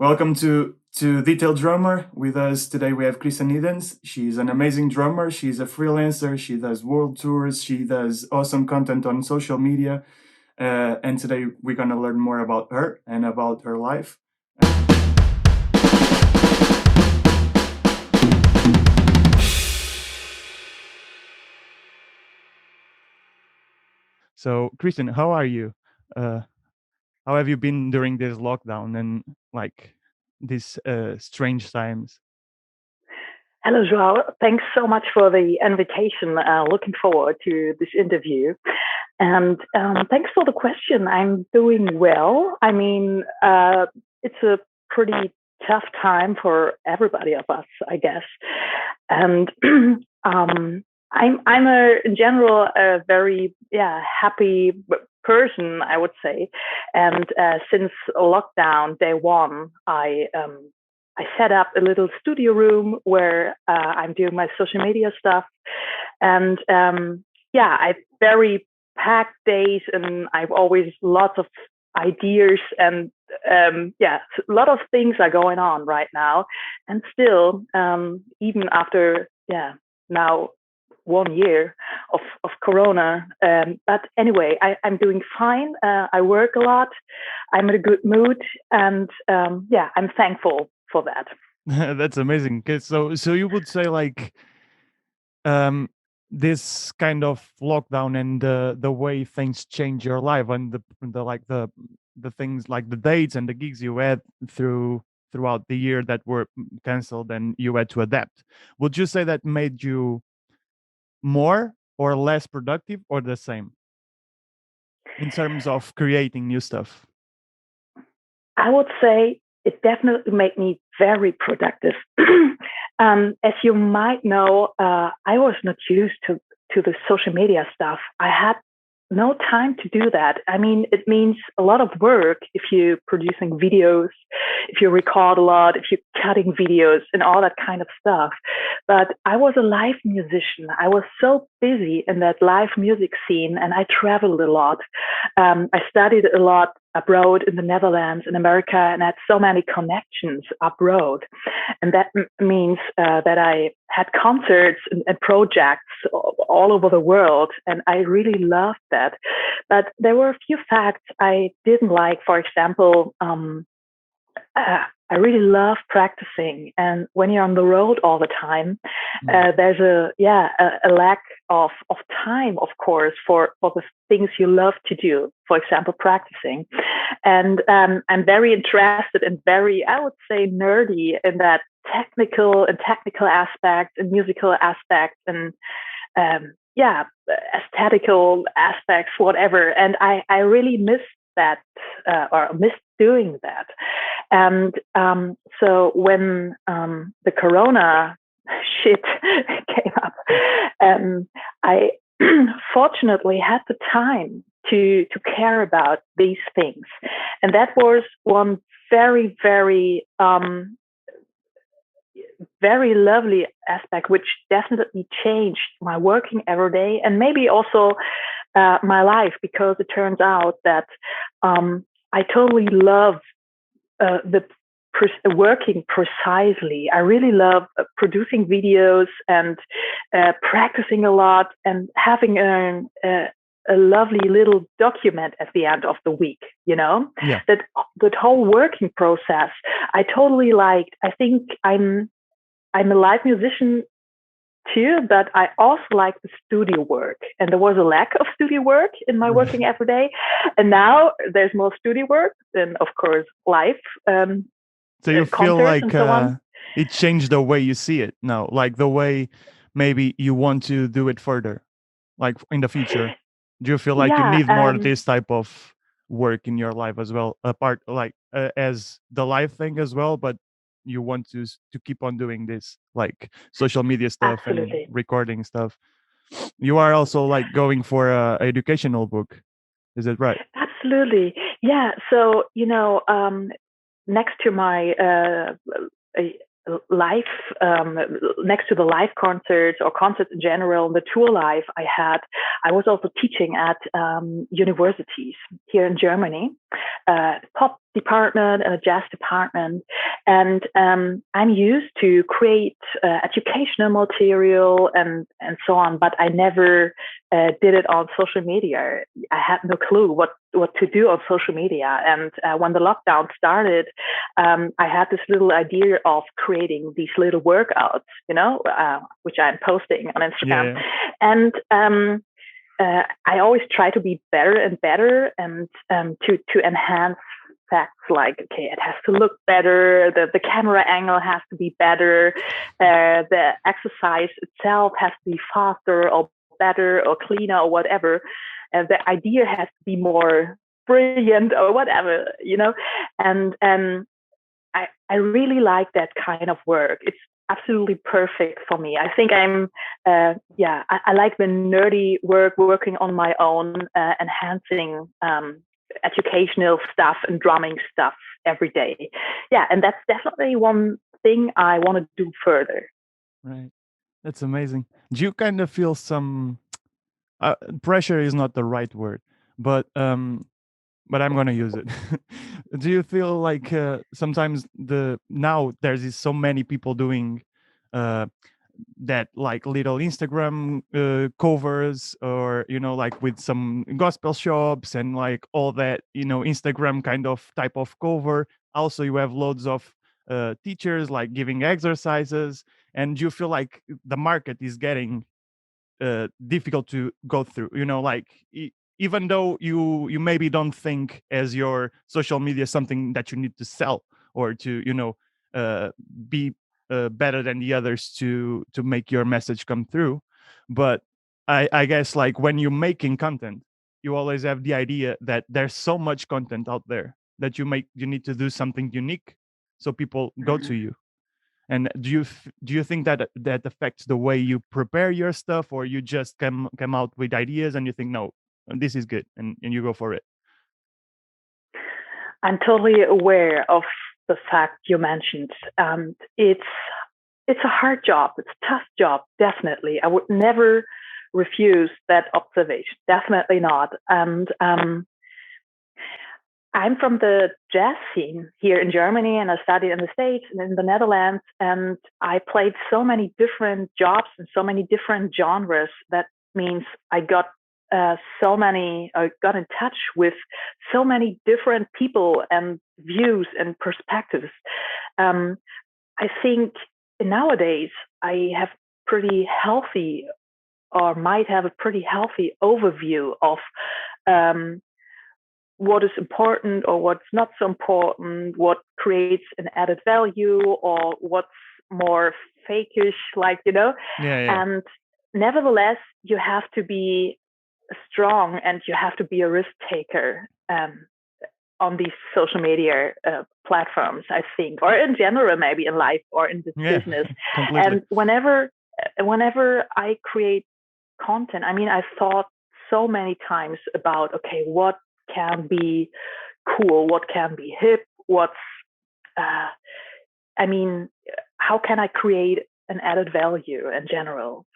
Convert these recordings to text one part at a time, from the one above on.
Welcome to DetailDrummer. With us today we have Christin Neddens. She's an amazing drummer. She's a freelancer. She does world tours. She does awesome content on social media. And today we're gonna learn more about her and about her life. So, Christin, how are you? How have you been during this lockdown and like these strange times? Hello, Joao. Thanks so much for the invitation. Looking forward to this interview. And thanks for the question. I'm doing well. I mean, it's a pretty tough time for everybody of us, I guess. And in general, a very happy person, I would say. And since lockdown day one, I set up a little studio room where I'm doing my social media stuff, and I very packed days, and I've always lots of ideas, and a lot of things are going on right now, and still, even after now 1 year of Corona. But anyway, I'm doing fine. I work a lot. I'm in a good mood, and I'm thankful for that. That's amazing. Okay, so you would say like this kind of lockdown and the way things change your life and the things like the dates and the gigs you had throughout the year that were canceled and you had to adapt. Would you say that made you more or less productive or the same in terms of creating new stuff? I would say it definitely made me very productive. As you might know, I was not used to the social media stuff. I had no time to do that. I mean, it means a lot of work if you're producing videos, if you record a lot, if you're cutting videos and all that kind of stuff. But I was a live musician. I was so busy in that live music scene, and I traveled a lot. I studied a lot abroad in the Netherlands, in America, and I had so many connections abroad. And that means that I had concerts and projects all over the world, and I really loved that. But there were a few facts I didn't like. For example, I really love practicing, and when you're on the road all the time, there's a lack of time, of course, for the things you love to do. For example, practicing, and I'm very interested and very, I would say, nerdy in that technical aspect and musical aspect and aesthetical aspects, whatever. And I really miss that or miss doing that. And so when the Corona shit came up, I fortunately had the time to care about these things. And that was one very, very very lovely aspect, which definitely changed my working every day and maybe also my life, because it turns out that I totally love working precisely. I really love producing videos and practicing a lot and having a lovely little document at the end of the week, Yeah. that whole working process I totally liked. I think I'm a live musician too, but I also like the studio work. And there was a lack of studio work in my working every day. And now there's more studio work than, of course, live. So you feel like so it changed the way you see it now, like the way maybe you want to do it further, like in the future. Do you feel like you Yeah, need more of this type of work in your life as well, apart like as the live thing as well, but you want to keep on doing this like social media stuff and absolutely. recording stuff? You are also like going for a educational book, is it right? Absolutely. Yeah. So, next to my live, next to the live concerts or concerts in general, the tour life I was also teaching at universities here in Germany, pop department and a jazz department. And I'm used to create educational material and so on, but I never did it on social media. I had no clue what to do on social media. And when the lockdown started, I had this little idea of creating these little workouts, which I'm posting on Instagram. Yeah. And I always try to be better and better, and to enhance facts like, okay, it has to look better, the camera angle has to be better, the exercise itself has to be faster or better or cleaner or whatever. The idea has to be more brilliant or whatever, and I really like that kind of work. It's absolutely perfect for me. I think I like the nerdy work, working on my own, enhancing educational stuff and drumming stuff every day. Yeah, and that's definitely one thing I want to do further. Right. That's amazing. Do you kind of feel some pressure is not the right word, but I'm going to use it. Do you feel like sometimes now there's so many people doing that, like little Instagram covers, or like with some gospel shops and like all that, Instagram kind of type of cover. Also, you have loads of teachers like giving exercises, and you feel like the market is getting difficult to go through, like even though you maybe don't think as your social media something that you need to sell or to be better than the others to make your message come through. But I guess like when you're making content, you always have the idea that there's so much content out there that you need to do something unique so people go to you. And do you think that affects the way you prepare your stuff, or you just come out with ideas and you think, no, this is good, and you go for it? I'm totally aware of the fact you mentioned. It's a hard job. It's a tough job, definitely. I would never refuse that observation. Definitely not. And I'm from the jazz scene here in Germany, and I studied in the States and in the Netherlands, and I played so many different jobs and so many different genres. That means I got I got in touch with so many different people and views and perspectives. I think nowadays I have pretty healthy, or might have a pretty healthy overview of what is important or what's not so important, what creates an added value or what's more fakish, Yeah. And nevertheless, you have to be strong and you have to be a risk taker on these social media platforms, I think, or in general, maybe in life or in this business. Completely. And whenever I create content, I mean, I've thought so many times about, okay, what can be cool, what can be hip, how can I create an added value in general?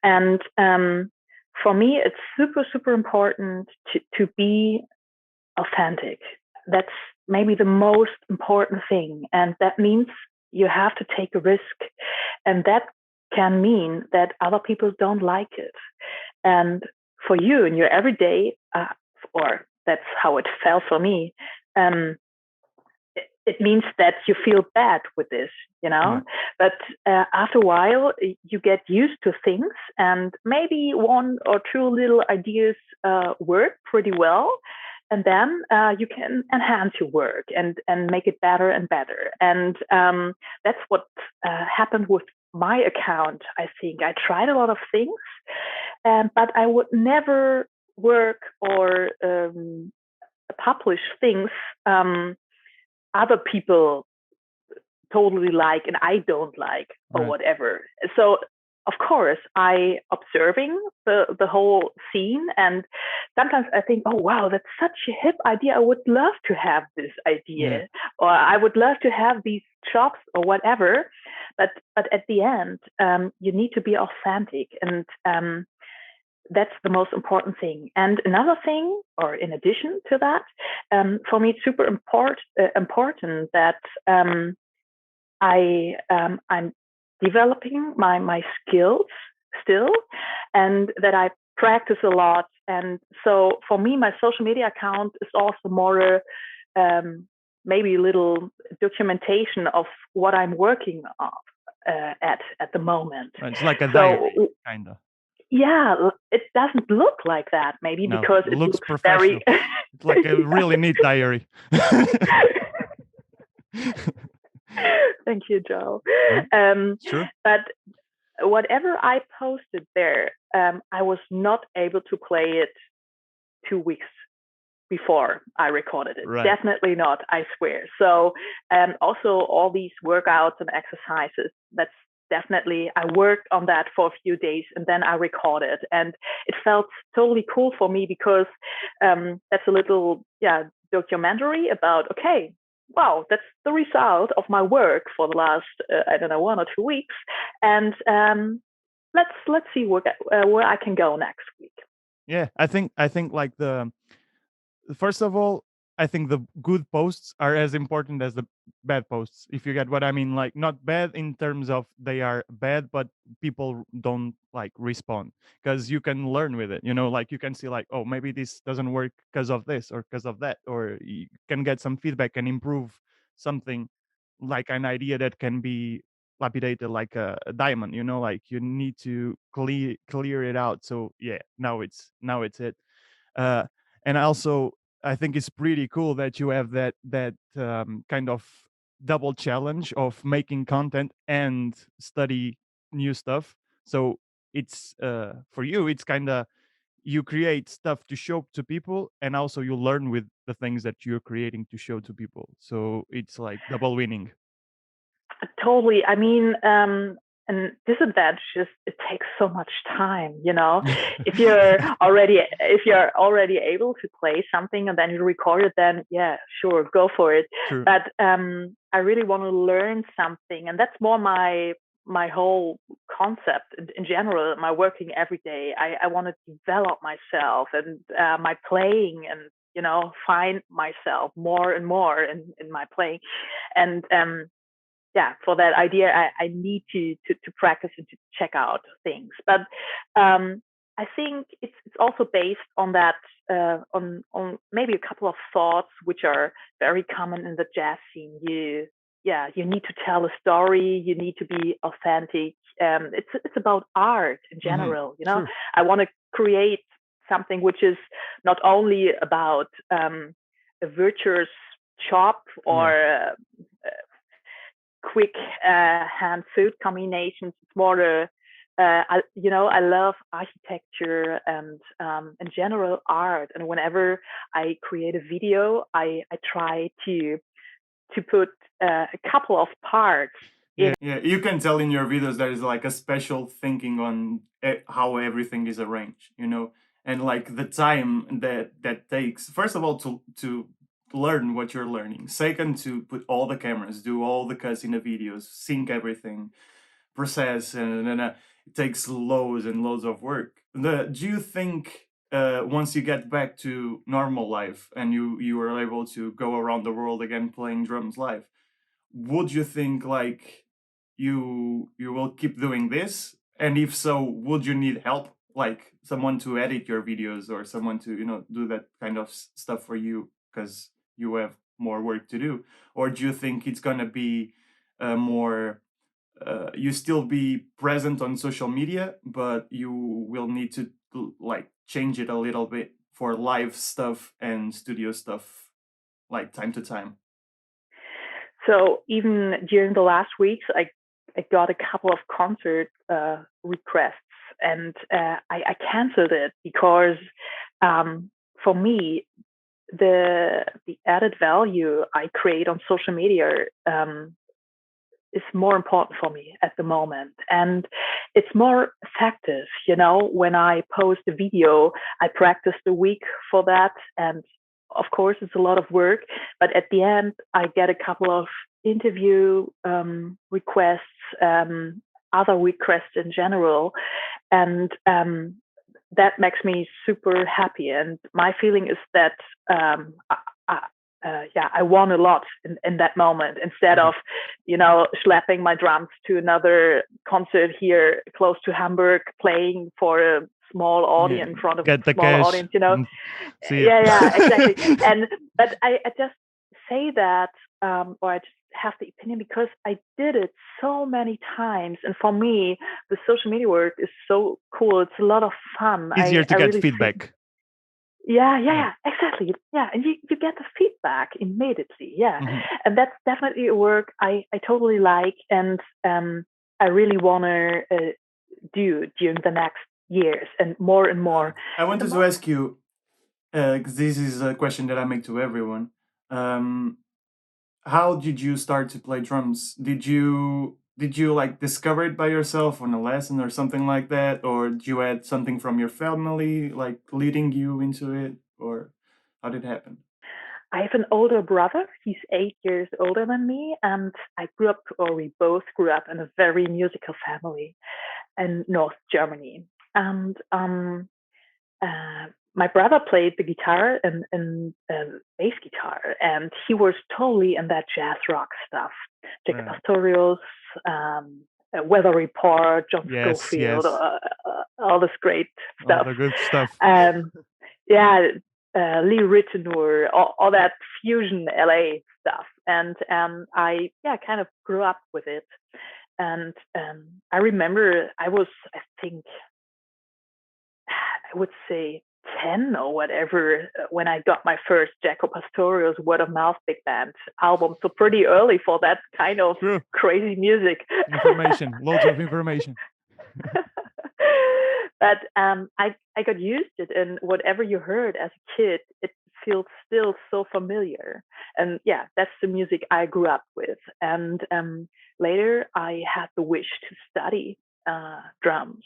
And for me, it's super, super important to be authentic. That's maybe the most important thing. And that means you have to take a risk. And that can mean that other people don't like it. And for you in your everyday, or that's how it felt for me, it means that you feel bad with this, Yeah. But after a while, you get used to things, and maybe one or two little ideas work pretty well. And then you can enhance your work and make it better and better. And that's what happened with my account, I think. I tried a lot of things, but I would never work or publish things other people totally like and I don't like, or whatever. So of course I observing the whole scene, and sometimes I think, oh wow, that's such a hip idea, I would love to have this idea, or I would love to have these jobs or whatever. but at the end, you need to be authentic, and that's the most important thing. And another thing, or in addition to that, for me, it's super important that I'm developing my skills still, and that I practice a lot. And so for me, my social media account is also more maybe a little documentation of what I'm working on at the moment. It's like a diary, kind of. Yeah, it doesn't look like that, maybe, No, because it it looks looks professional. very. It's like a really neat diary. Thank you, Joe. Sure. But whatever I posted there, I was not able to play it 2 weeks before I recorded it. Right. Definitely not, I swear. So also all these workouts and exercises, that's definitely, I worked on that for a few days and then I recorded. And it felt totally cool for me because that's a little documentary about, okay, wow, that's the result of my work for the last, 1 or 2 weeks. And let's see where I can go next week. Yeah, I think like first of all, I think the good posts are as important as the bad posts, if you get what I mean. Like, not bad in terms of they are bad, but people don't like respond, because you can learn with it. Like, you can see like, oh, maybe this doesn't work because of this or because of that, or you can get some feedback and improve something, like an idea that can be lapidated like a diamond. Like, you need to clear it out. So yeah, now it's it. uh and also, I think it's pretty cool that you have that kind of double challenge of making content and study new stuff. So it's for you, it's kind of, you create stuff to show to people, and also you learn with the things that you're creating to show to people. So it's like double winning. Totally. I mean, and disadvantage is it takes so much time. If you're already able to play something and then you record it, then yeah, sure, go for it. True. But I really want to learn something, and that's more my whole concept in general. My working every day, I want to develop myself and my playing, and find myself more and more in my playing, and for that idea, I need to practice and to check out things. But I think it's also based on that, on maybe a couple of thoughts which are very common in the jazz scene. You need to tell a story. You need to be authentic. It's about art in general. Sure. I want to create something which is not only about a virtuous chop or quick hand-foot combinations. It's more I love architecture and in general art. And whenever I create a video, I try to put a couple of parts. Yeah, you can tell in your videos there is like a special thinking on how everything is arranged, and like the time that takes. First of all, to learn what you're learning. Second, to put all the cameras, do all the cuts in the videos, sync everything, process, and then it takes loads and loads of work. Do you think once you get back to normal life and you are able to go around the world again playing drums live, would you think like you will keep doing this? And if so, would you need help, like someone to edit your videos or someone to do that kind of stuff for you because you have more work to do? Or do you think it's gonna be more you still be present on social media, but you will need to like change it a little bit for live stuff and studio stuff, like time to time? So even during the last weeks, I got a couple of concert requests, and I canceled it because for me, the added value I create on social media is more important for me at the moment, and it's more effective. When I post a video, I practiced a week for that, and of course it's a lot of work, but at the end I get a couple of interview requests, other requests in general, and that makes me super happy. And my feeling is that I won a lot in that moment, instead of, schlepping my drums to another concert here close to Hamburg, playing for a small audience, in front of Get a the small cash. audience, See yeah, exactly. But I just say that, or I just have the opinion because I did it so many times, and for me, the social media work is so cool. It's a lot of fun. Easier to I get really feedback. Yeah, exactly. Yeah, and you get the feedback immediately. Yeah, and that's definitely a work I totally like, and I really want to do during the next years and more. I wanted to ask you, because this is a question that I make to everyone. How did you start to play drums? Did you like discover it by yourself on a lesson or something like that, or did you had something from your family like leading you into it, or how did it happen? I have an older brother. He's 8 years older than me, and we both grew up in a very musical family in North Germany. And my brother played the guitar and bass guitar, and he was totally in that jazz rock stuff. Jacob Pastorius, Weather Report, John Scofield, all this great stuff. All the good stuff. Lee Ritenour, all that fusion LA stuff. And I kind of grew up with it. And I remember I would say 10 or whatever when I got my first Jaco Pastorius Word of Mouth Big Band album. So pretty early for that kind of crazy music. Loads of information. But I got used to it, and whatever you heard as a kid, it feels still so familiar. And yeah, that's the music I grew up with. And later I had the wish to study drums.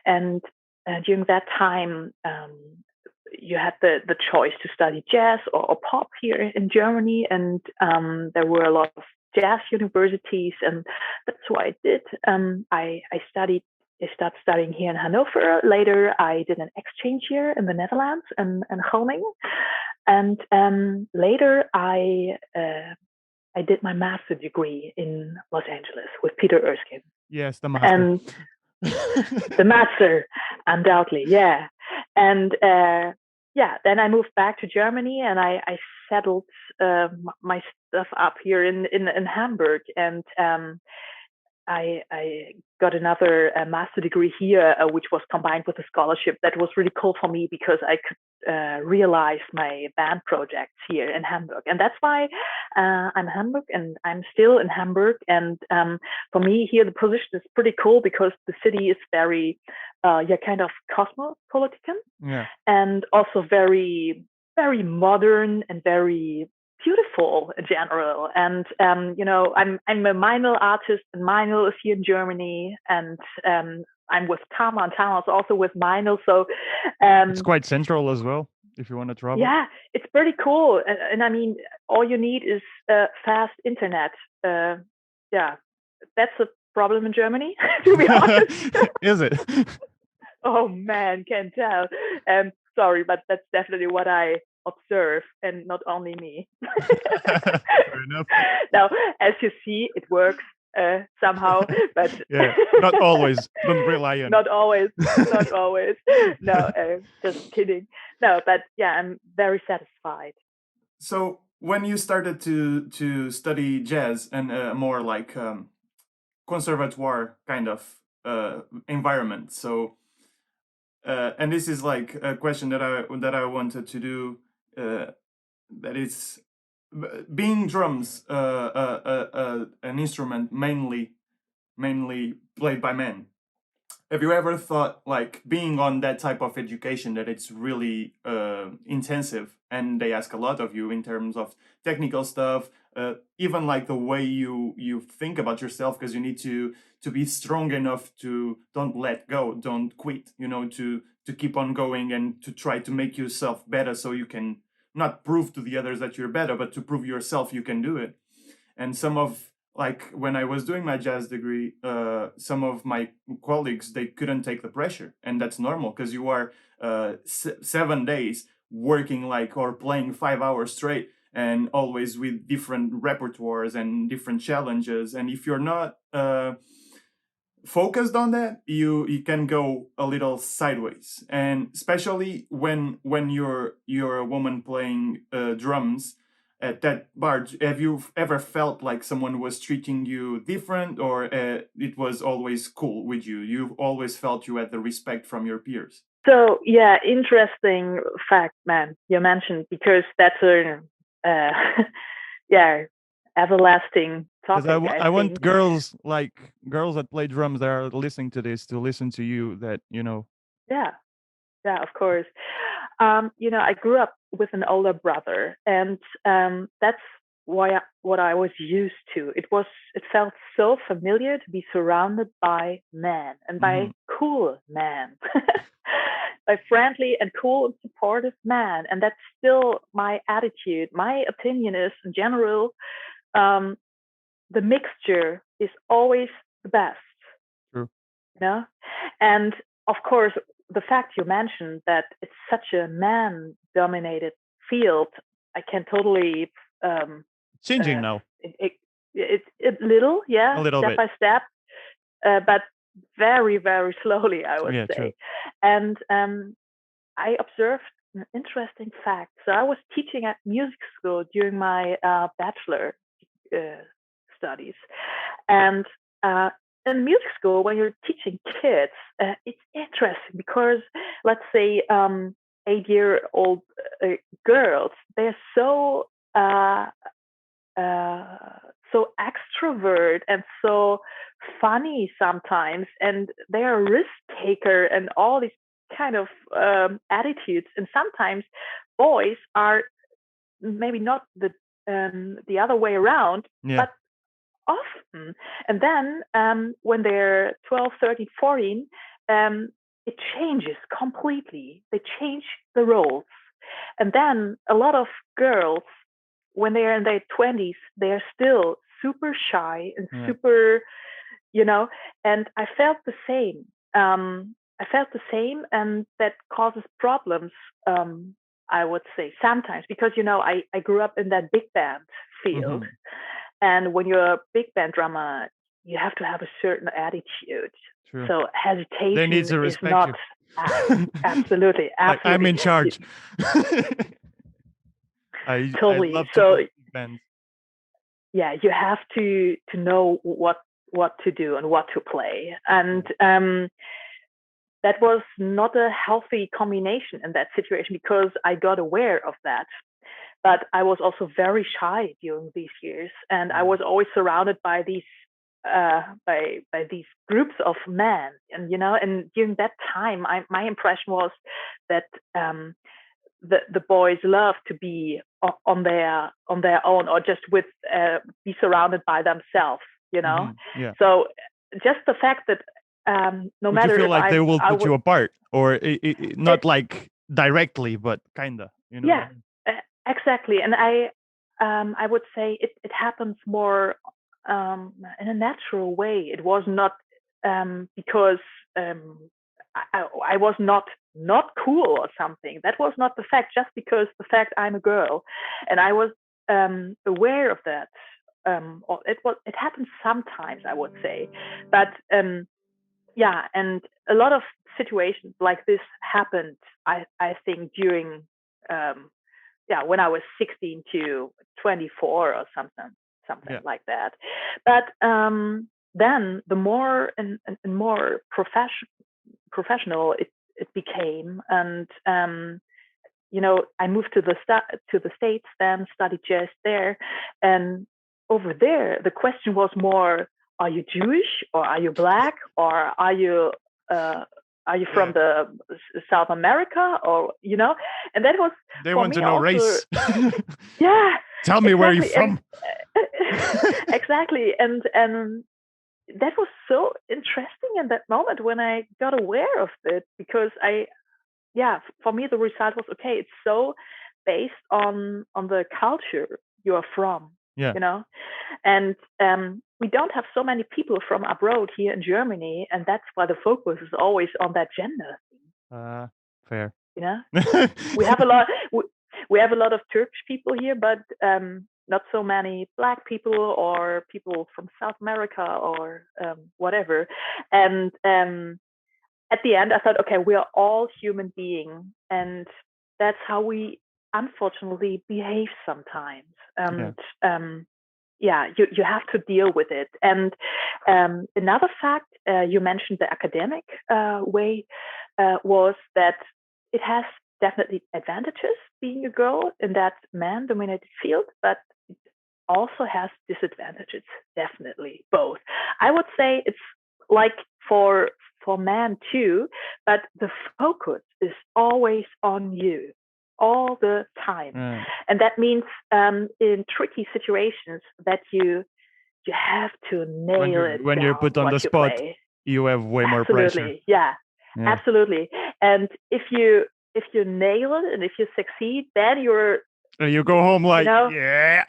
And during that time, you had the choice to study jazz or pop here in Germany. And there were a lot of jazz universities, and that's what I did. I started studying here in Hanover. Later, I did an exchange year in the Netherlands and Groningen. And later, I did my master degree in Los Angeles with Peter Erskine. Yes, the master. And the master, undoubtedly, yeah. And then I moved back to Germany, and I settled my stuff up here in Hamburg, and I got another master degree here, which was combined with a scholarship. That was really cool for me because I could realize my band projects here in Hamburg. And that's why I'm Hamburg, and I'm still in Hamburg. And for me here, the position is pretty cool because the city is very, kind of cosmopolitan, and also very, very modern and very beautiful in general. And I'm a MEINL artist, and MEINL is here in Germany, and I'm with TAMA, and TAMA is also with MEINL. So it's quite central as well if you want to travel. Yeah, it's pretty cool. And I mean, all you need is fast internet. That's a problem in Germany, to be honest. Is it? Oh man, can't tell. Sorry, but that's definitely what I observe, and not only me. Fair enough. Now, as you see, it works somehow, but not always. Don't rely on not always. No, just kidding. No, but yeah, I'm very satisfied. So when you started to study jazz and more like conservatoire kind of environment, so and this is like a question that I wanted to do. That is, being drums an instrument mainly played by men. Have you ever thought, like, being on that type of education, that it's really intensive and they ask a lot of you in terms of technical stuff, even like the way you think about yourself, because you need to be strong enough to don't let go, don't quit, to keep on going and to try to make yourself better, so you can not prove to the others that you're better, but to prove yourself you can do it. And some of, like, when I was doing my jazz degree, some of my colleagues, they couldn't take the pressure, and that's normal because you are 7 days working like, or playing 5 hours straight, and always with different repertoires and different challenges. And if you're not focused on that, you can go a little sideways. And especially when you're a woman playing drums at that bar, have you ever felt like someone was treating you different, or it was always cool with you? You've always felt you had the respect from your peers? So yeah, interesting fact, man, you mentioned, because that's a yeah, everlasting Because topic, I I want think. girls that play drums that are listening to this to listen to you. That Yeah, yeah, of course. I grew up with an older brother, and that's what I was used to. It felt so familiar to be surrounded by men, and by cool men, by friendly and cool and supportive men, and that's still my attitude. My opinion is, in general, the mixture is always the best. True. And of course, the fact you mentioned that it's such a man-dominated field, I can totally changing now. It little, yeah, A little step bit. by step, but very, very slowly, I would say. True. And I observed an interesting fact. So I was teaching at music school during my bachelor studies, and in music school, when you're teaching kids, it's interesting because, let's say, 8-year-old girls, they're so so extrovert and so funny sometimes, and they're a risk taker and all these kind of attitudes. And sometimes boys are maybe not the other way around, but often. And then when they're 12, 13, 14, it changes completely. They change the roles. And then a lot of girls, when they're in their 20s, they're still super shy and super, and I felt the same. And that causes problems, I would say, sometimes, because, I grew up in that big band field. And when you're a big band drummer, you have to have a certain attitude. True. So hesitation they need to respect is not you. absolutely. Like, I'm in charge. Totally. I love so big bands. Yeah, you have to know what to do and what to play. And that was not a healthy combination in that situation, because I got aware of that. But I was also very shy during these years, and I was always surrounded by these by these groups of men. And and during that time, my impression was that the boys love to be on their own, or just be surrounded by themselves. So just the fact that no matter, you feel if like they will put you apart, or not like directly, but kinda. Yeah. Exactly. And I would say it happens more in a natural way. It was not because I was not cool or something. That was not the fact. Just because the fact I'm a girl, and I was aware of that. Or it happens sometimes, I would say, but yeah, and a lot of situations like this happened, I think, during when I was 16 to 24 or something like that. But then the more and more professional it became, and I moved to the States, then studied jazz there, and over there the question was more: are you Jewish, or are you black, or are you from the South America, or and that was, they want to know also, race. Yeah, tell me where you're from. Exactly. And that was so interesting in that moment when I got aware of it, because for me the result was, okay, it's so based on the culture you are from. Yeah. And we don't have so many people from abroad here in Germany, and that's why the focus is always on that gender thing. Fair. We have a lot. We have a lot of Turkish people here, but not so many Black people or people from South America or whatever. And at the end, I thought, okay, we are all human beings, and that's how we unfortunately behave sometimes. And you have to deal with it. And another fact you mentioned, the academic way, was that it has definitely advantages being a girl in that man-dominated field, but it also has disadvantages, definitely both. I would say it's like for men too, but the focus is always on you all the time. And that means in tricky situations that you have to nail it when you're put on the spot, you have way more pressure. Yeah, absolutely. And if you nail it and if you succeed, then you go home like, yeah,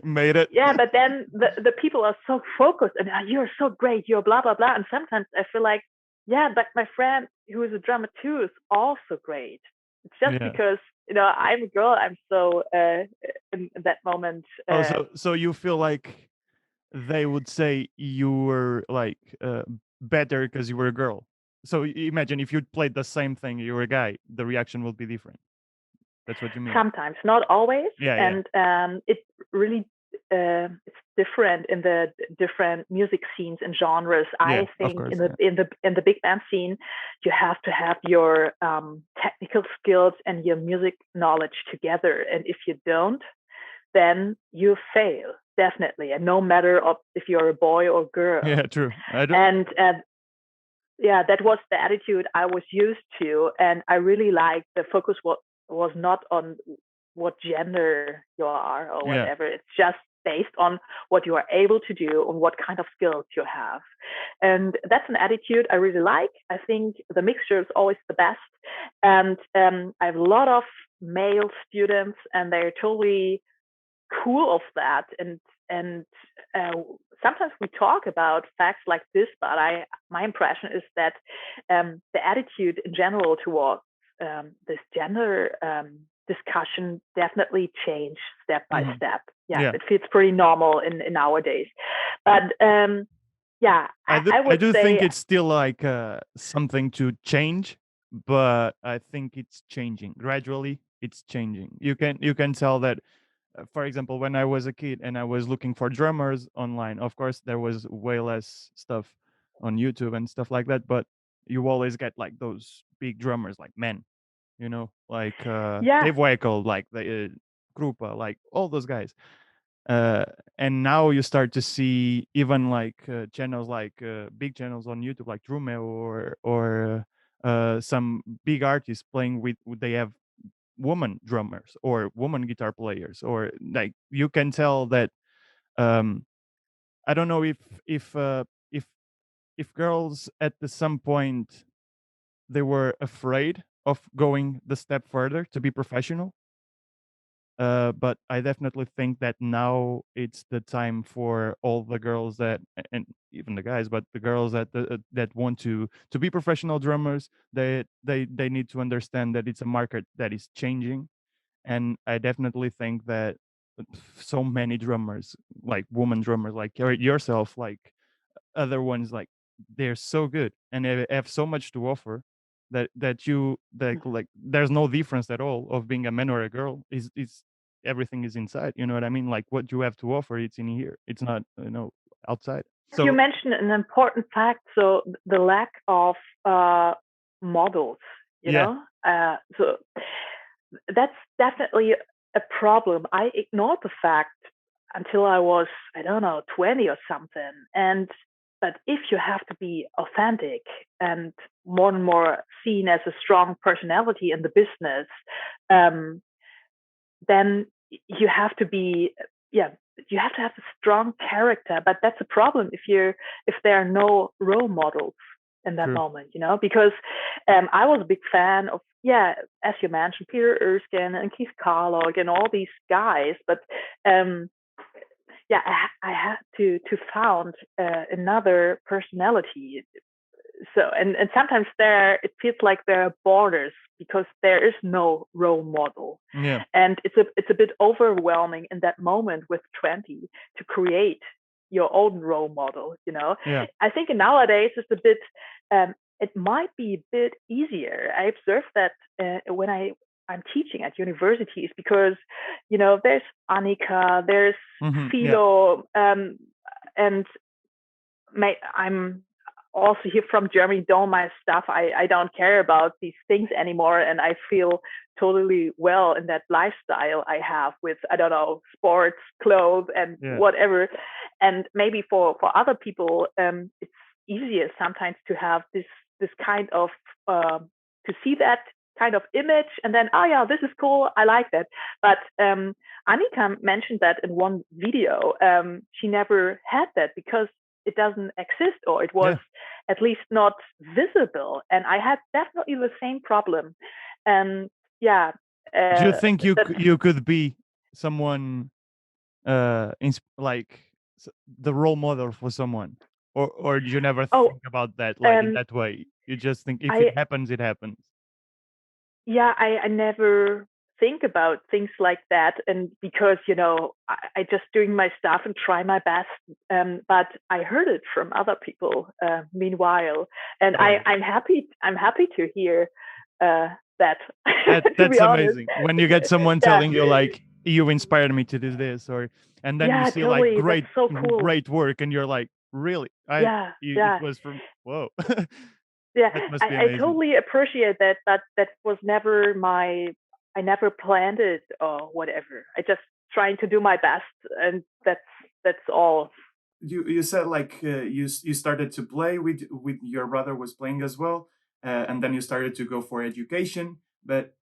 made it. Yeah, but then the people are so focused and you're so great, you're blah, blah, blah. And sometimes I feel like, yeah, but my friend who is a drummer too is also great. It's just because, I'm a girl, I'm so, in that moment. So you feel like they would say you were like better because you were a girl. So imagine if you played the same thing, you were a guy, the reaction will be different. That's what you mean. Sometimes, not always. Yeah. And it really it's different in the different music scenes and genres. I think in the big band scene, you have to have your technical skills and your music knowledge together. And if you don't, then you fail, definitely. And no matter if you're a boy or girl. Yeah, true. And that was the attitude I was used to. And I really liked the focus was not on what gender you are or whatever. It's just based on what you are able to do and what kind of skills you have. And that's an attitude I really like. I think the mixture is always the best. And I have a lot of male students and they're totally cool of that. And sometimes we talk about facts like this, but my impression is that the attitude in general towards this gender discussion definitely changed step by step. It feels pretty normal in nowadays. But I do think it's still like something to change, but I think it's changing gradually. It's changing. You can tell that. For example, when I was a kid and I was looking for drummers online, of course there was way less stuff on YouTube and stuff like that, but you always get like those big drummers like men, like Dave Weckl, like the Krupa, like all those guys. And now you start to see even like channels like big channels on YouTube like REMO or some big artists playing with they have woman drummers or woman guitar players, or like you can tell that I don't know if girls at some point they were afraid of going the step further to be professional, but I definitely think that now it's the time for all the girls that, and even the guys, but the girls that want to be professional drummers, they need to understand that it's a market that is changing. And I definitely think that so many drummers, like woman drummers, like yourself, like other ones, like they're so good and they have so much to offer that like there's no difference at all of being a man or a girl. Is everything is inside. You know what I mean? Like what you have to offer, it's in here. It's not outside. So you mentioned an important fact. So the lack of models. So that's definitely a problem. I ignored the fact until I was, I don't know, 20 or something. But if you have to be authentic and more seen as a strong personality in the business, then you have to be, you have to have a strong character. But that's a problem if there are no role models in that moment, because I was a big fan of, as you mentioned, Peter Erskine and Keith Carlock and all these guys. But I had to found another personality. So and sometimes it feels like there are borders because there is no role model, Yeah. and it's a bit overwhelming in that moment with 20 to create your own role model. Yeah. I think nowadays it's a bit it might be a bit easier. I observed that when I'm teaching at universities, because there's Annika, there's Yeah. Philo, and I'm also here from Germany, don't my stuff. I don't care about these things anymore, and I feel totally well in that lifestyle I have with, I don't know, sports, clothes, and whatever. And maybe for other people, it's easier sometimes to have this kind of to see that kind of image, and then, oh yeah, this is cool, I like that. But Annika mentioned that in one video. She never had that because it doesn't exist, or it was at least not visible. And I had definitely the same problem. And do you think you could be someone like the role model for someone, or do you never think about that like in that way? You just think if it happens, it happens. I never think about things like that, and because I just doing my stuff and try my best, but I heard it from other people meanwhile, and I'm happy to hear that. That's amazing when you get someone telling you like, you inspired me to do this, and then you see totally. like so cool. great work, and you're like, really? It was from whoa. That must be amazing. I totally appreciate that, but that was never I never planned it or whatever. I just trying to do my best, and that's all. You said like you started to play with your brother was playing as well, and then you started to go for education. But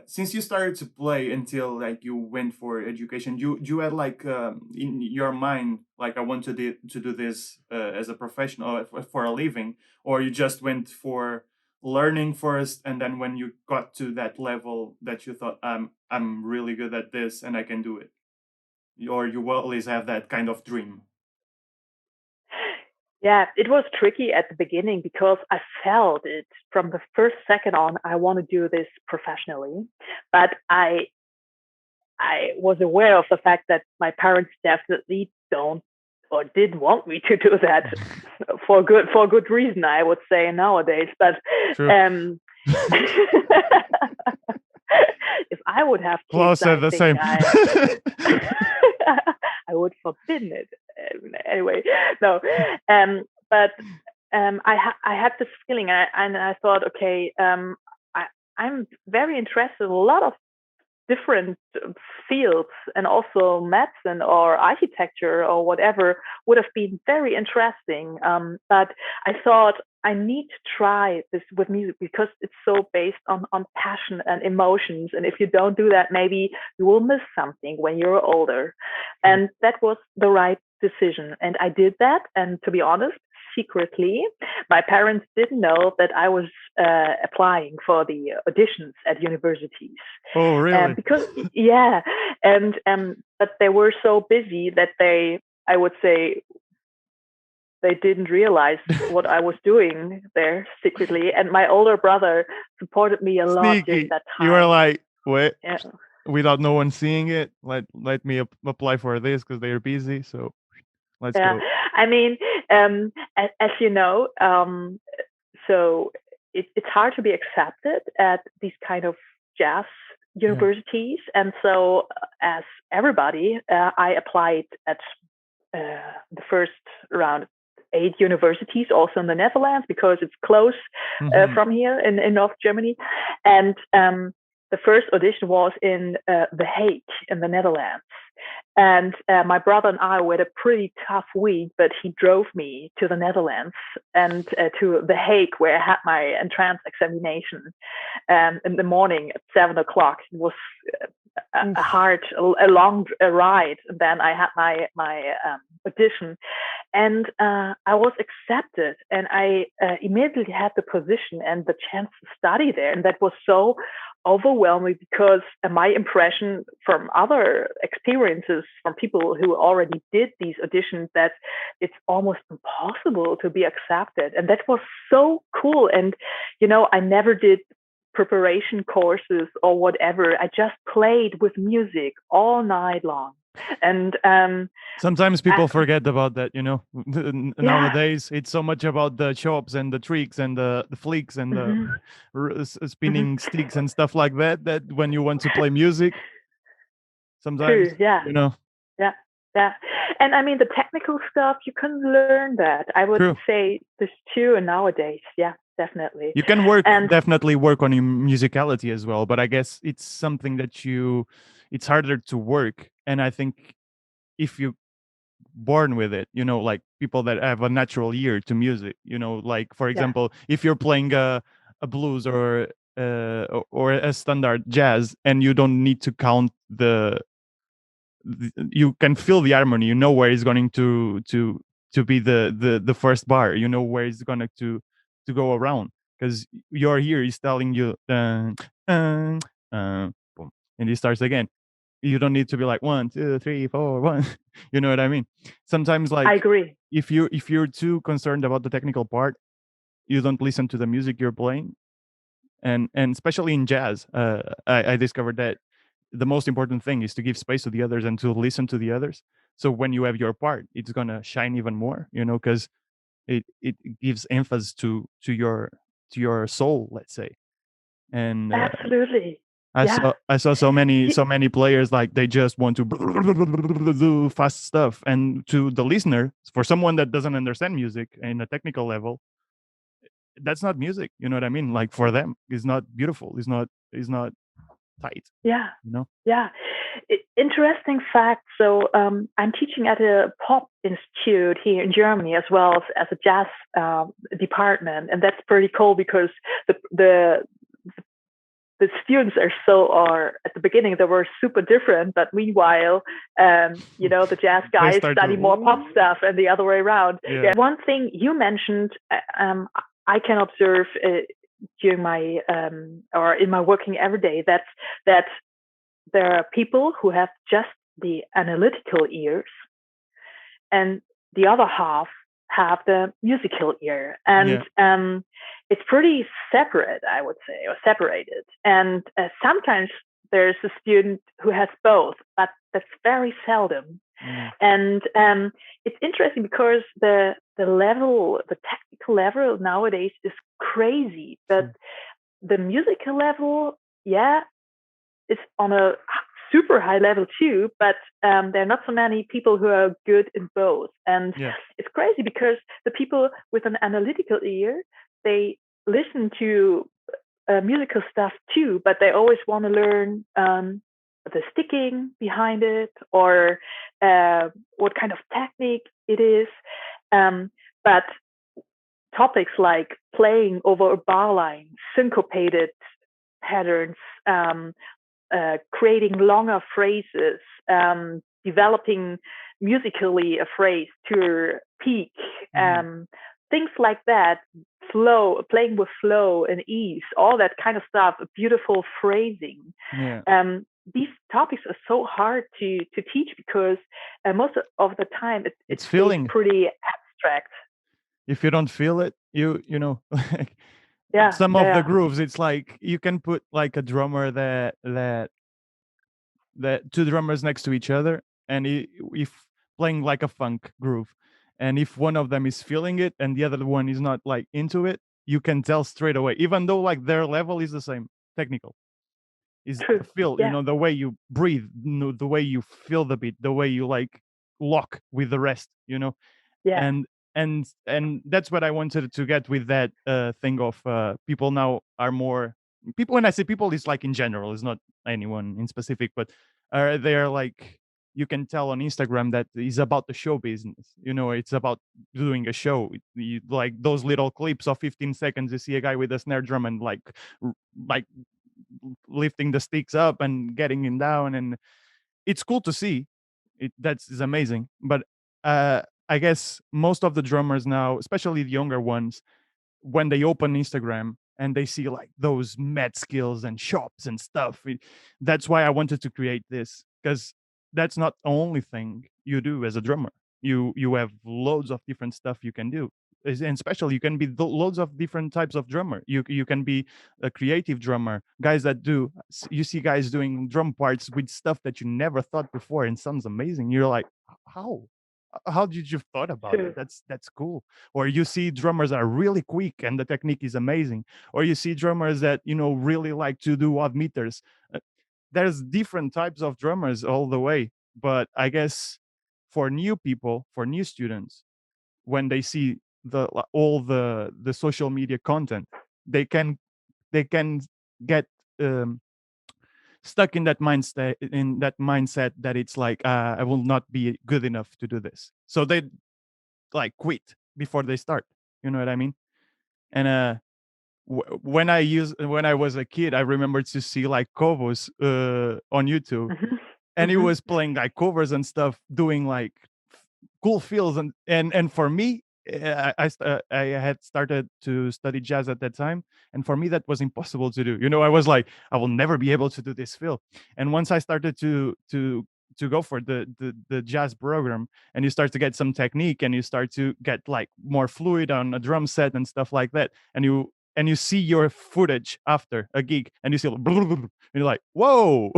since you started to play until like you went for education, you had like in your mind like, I want to do this as a professional for a living, or you just went for learning first, and then when you got to that level that you thought, I'm really good at this and I can do it, or you always have that kind of dream? Yeah, it was tricky at the beginning because I felt it from the first second on. I want to do this professionally, but I was aware of the fact that my parents definitely don't or didn't want me to do that for good reason, I would say nowadays. But if I would have kids, said the same. I would forbidden it. Anyway, no. But I had this feeling, and I thought, okay, I'm very interested in a lot of different fields, and also medicine or architecture or whatever would have been very interesting. But I thought I need to try this with music because it's so based on passion and emotions. And if you don't do that, maybe you will miss something when you're older. And that was the right decision. And I did that. And to be honest, secretly, my parents didn't know that I was applying for the auditions at universities. Oh, really? Because but they were so busy that I would say, they didn't realize what I was doing there secretly. And my older brother supported me a lot during that time. You were like, wait, without no one seeing it, let me apply for this because they're busy. So let's go. I mean, as you know, so it's hard to be accepted at these kind of jazz universities. And so as everybody, I applied at the first around 8 universities, also in the Netherlands, because it's close from here in North Germany. And the first audition was in The Hague in the Netherlands. And my brother and I had a pretty tough week, but he drove me to the Netherlands and to The Hague, where I had my entrance examination in the morning at 7 o'clock. It was a long ride. And then I had my audition, and I was accepted, and I immediately had the position and the chance to study there. And that was so overwhelming because my impression from other experiences from people who already did these auditions that it's almost impossible to be accepted. And that was so cool. And, I never did preparation courses or whatever. I just played with music all night long. And sometimes people forget about that, nowadays it's so much about the chops and the tricks and the flicks and the spinning sticks and stuff like that when you want to play music sometimes. True, yeah. Yeah. And I mean, the technical stuff, you can learn that. I would say there's two nowadays. Yeah, definitely. You can definitely work on your musicality as well, but I guess it's something that it's harder to work. And I think if you born with it, like people that have a natural ear to music, like for example, if you're playing a blues or a standard jazz and you don't need to count you can feel the harmony, where it's going to be the first bar, where it's going to go around, because your ear is telling you boom, and it starts again. You don't need to be like 1 2 3 4 1. You know what I mean? Sometimes, like, I agree. If you're too concerned about the technical part, you don't listen to the music you're playing, and especially in jazz, I discovered that the most important thing is to give space to the others and to listen to the others. So when you have your part, it's gonna shine even more, because it gives emphasis to your soul, let's say. And absolutely. I saw so many players, like, they just want to do fast stuff, and to the listener, for someone that doesn't understand music in a technical level, that's not music. You know what I mean? Like, for them, it's not beautiful. It's not tight. Yeah. Yeah. Interesting fact. So I'm teaching at a pop institute here in Germany, as well as a jazz department, and that's pretty cool because the students are at the beginning they were super different, but meanwhile, the jazz guys study more pop stuff and the other way around. Yeah. One thing you mentioned, I can observe during my or in my working every day, that there are people who have just the analytical ears, and the other half have the musical ear, and it's pretty separate, I would say, or separated. And sometimes there's a student who has both, but that's very seldom. And it's interesting because the technical level nowadays is crazy, but the musical level, is on a super high level too, but there are not so many people who are good in both. And it's crazy because the people with an analytical ear, they listen to musical stuff too, but they always want to learn the sticking behind it, or what kind of technique it is. But topics like playing over a bar line, syncopated patterns, creating longer phrases, developing musically a phrase to a peak, things like that, flow, playing with flow and ease, all that kind of stuff, beautiful phrasing. These topics are so hard to teach because most of the time it's feeling pretty abstract. If you don't feel it, you know some of the grooves, it's like you can put like a drummer that two drummers next to each other, and if playing like a funk groove, and if one of them is feeling it and the other one is not, like, into it, you can tell straight away, even though, like, their level is the same technical. Is the feel, the way you breathe, the way you feel the beat, the way you, like, lock with the rest, and that's what I wanted to get with that thing of people now are more people. When I say people, it's like in general, it's not anyone in specific, but they are like, you can tell on Instagram that it's about the show business. It's about doing a show. Like those little clips of 15 seconds, you see a guy with a snare drum and like lifting the sticks up and getting him down, and it's cool to see it. That's amazing. But I guess most of the drummers now, especially the younger ones, when they open Instagram, and they see like those med skills and shops and stuff. That's why I wanted to create this, because that's not the only thing you do as a drummer. You have loads of different stuff you can do, and especially you can be loads of different types of drummer. You can be a creative drummer, guys that do, you see guys doing drum parts with stuff that you never thought before and sounds amazing. You're like, how did you thought about it? That's cool. Or you see drummers are really quick and the technique is amazing. Or you see drummers that really like to do odd meters. There's different types of drummers all the way. But I guess for new people, for new students, when they see all the social media content, they can get stuck in that mindset that it's like, I will not be good enough to do this, so they like quit before they start. You know what I mean? And when I was a kid, I remember to see like covers on YouTube, and he was playing like covers and stuff, doing like cool feels, and for me, I had started to study jazz at that time, and for me that was impossible to do. I was like, I will never be able to do this feel. And once I started to go for the jazz program, and you start to get some technique, and you start to get like more fluid on a drum set and stuff like that, and you see your footage after a gig, and you see like, and you're like, whoa,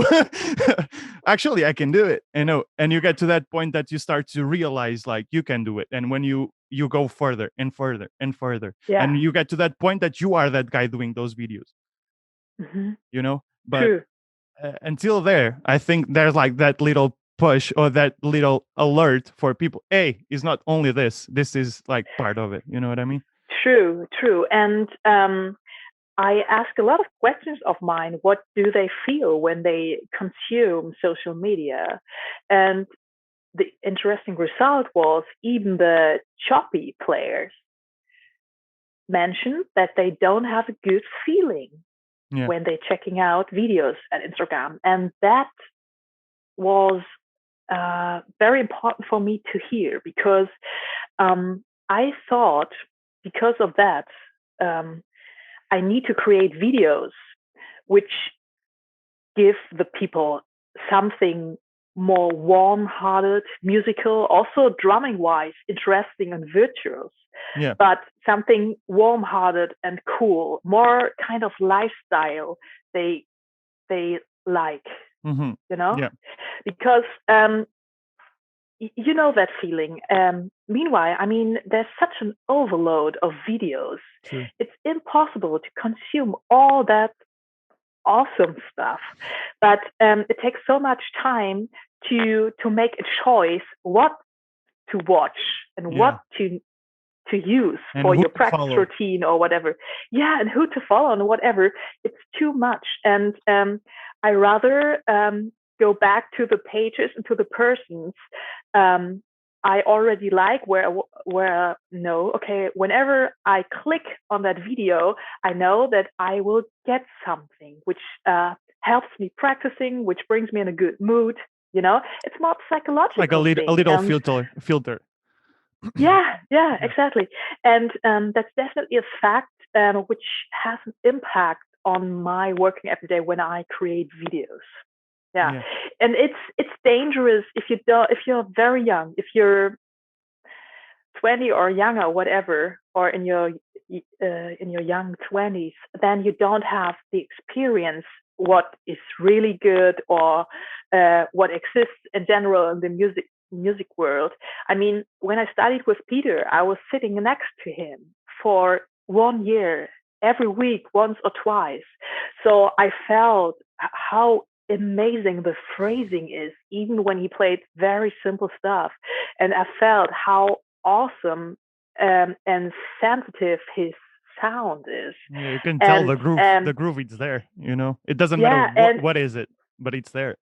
actually I can do it. And you get to that point that you start to realize like you can do it. And when you go further and further and further, and you get to that point that you are that guy doing those videos. But True. Until there, I think there's like that little push or that little alert for people. Hey, it's not only this is like part of it. You know what I mean? True. And I ask a lot of questions of mine. What do they feel when they consume social media? And the interesting result was even the choppy players mentioned that they don't have a good feeling when they're checking out videos at Instagram. And that was very important for me to hear, because I thought, because of that, I need to create videos which give the people something more warm-hearted, musical, also drumming-wise, interesting and virtuous. But something warm-hearted and cool, more kind of lifestyle they like, because you know that feeling. Meanwhile, I mean, there's such an overload of videos. True. It's impossible to consume all that awesome stuff, but it takes so much time to make a choice what to watch and what to use and for your practice follow. routine or whatever. And who to follow and whatever. It's too much, and I rather go back to the pages and to the persons I already like, where no, okay, whenever I click on that video, I know that I will get something which helps me practicing, which brings me in a good mood. It's not psychological, like a little filter. Yeah, exactly. And that's definitely a fact which has an impact on my working every day when I create videos. Yeah. And it's dangerous if you're very young, if you're 20 or younger, whatever, or in your young 20s, then you don't have the experience what is really good or what exists in general in the music world. I mean, when I studied with Peter, I was sitting next to him for 1 year, every week, once or twice. So I felt how amazing the phrasing is, even when he played very simple stuff. And I felt how awesome and sensitive his sound is. Yeah, you can tell the groove is there. It doesn't matter what is it, but it's there.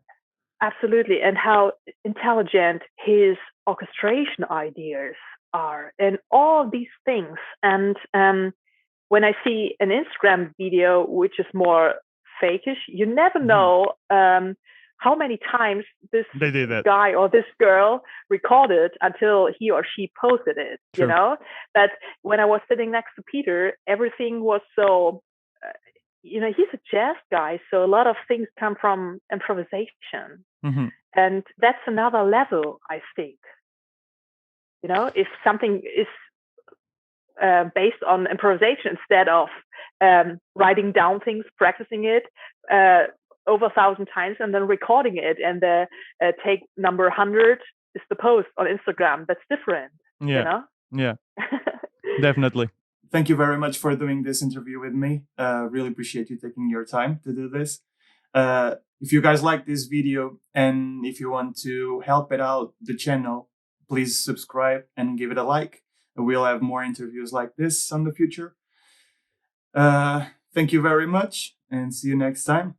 Absolutely. And how intelligent his orchestration ideas are, and all these things. And when I see an Instagram video which is more fakish, you never know how many times this guy or this girl recorded until he or she posted it. But when I was sitting next to Peter, everything was so he's a jazz guy, so a lot of things come from improvisation. Mm-hmm. And that's another level, I think. If something is based on improvisation instead of writing down things, practicing it over 1,000 times, and then recording it, and the take number 100 is the post on Instagram. That's different. Yeah. Yeah. Definitely. Thank you very much for doing this interview with me. Really appreciate you taking your time to do this. If you guys like this video and if you want to help it out, the channel, please subscribe and give it a like. We'll have more interviews like this in the future. Thank you very much and see you next time.